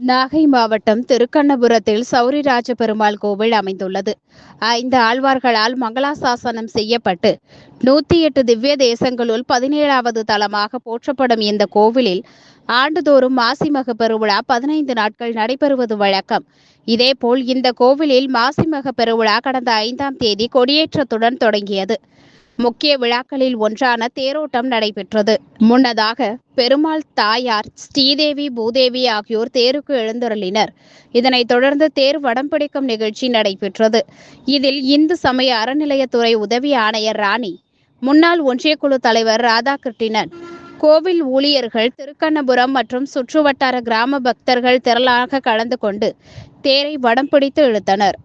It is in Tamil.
நாகை மாவட்டம் திருக்கண்ணபுரத்தில் சௌரிராஜ பெருமாள் கோவில் அமைந்துள்ளது. 5 ஆழ்வார்களால் மங்களாசாசனம் செய்யப்பட்டு 108 திவ்ய தேசங்களுள் 17வது தலமாக போற்றப்படும் இந்த கோவிலில் ஆண்டுதோறும் மாசிமக பெருவிழா 15 நாட்கள் நடைபெறுவது வழக்கம். இதேபோல் இந்த கோவிலில் மாசிமக பெருவிழா கடந்த 5ஆம் தேதி கொடியேற்றத்துடன் தொடங்கியது. முக்கிய விழாக்களில் ஒன்றான தேரோட்டம் நடைபெற்றது. முன்னதாக பெருமாள் தாயார் ஸ்ரீதேவி, பூதேவி ஆகியோர் தேருக்கு எழுந்தருளினர். இதனைத் தொடர்ந்து தேர் வடம் பிடிக்கும் நிகழ்ச்சி நடைபெற்றது. இதில் இந்து சமய அறநிலையத்துறை உதவி ஆணையர் ராணி, முன்னாள் ஒன்றியக்குழு தலைவர் ராதாகிருட்டிணன், கோவில் ஊழியர்கள், திருக்கண்ணபுரம் மற்றும் சுற்றுவட்டார கிராம பக்தர்கள் திரளாக கலந்து கொண்டு தேரை வடம் பிடித்து இழுத்தனர்.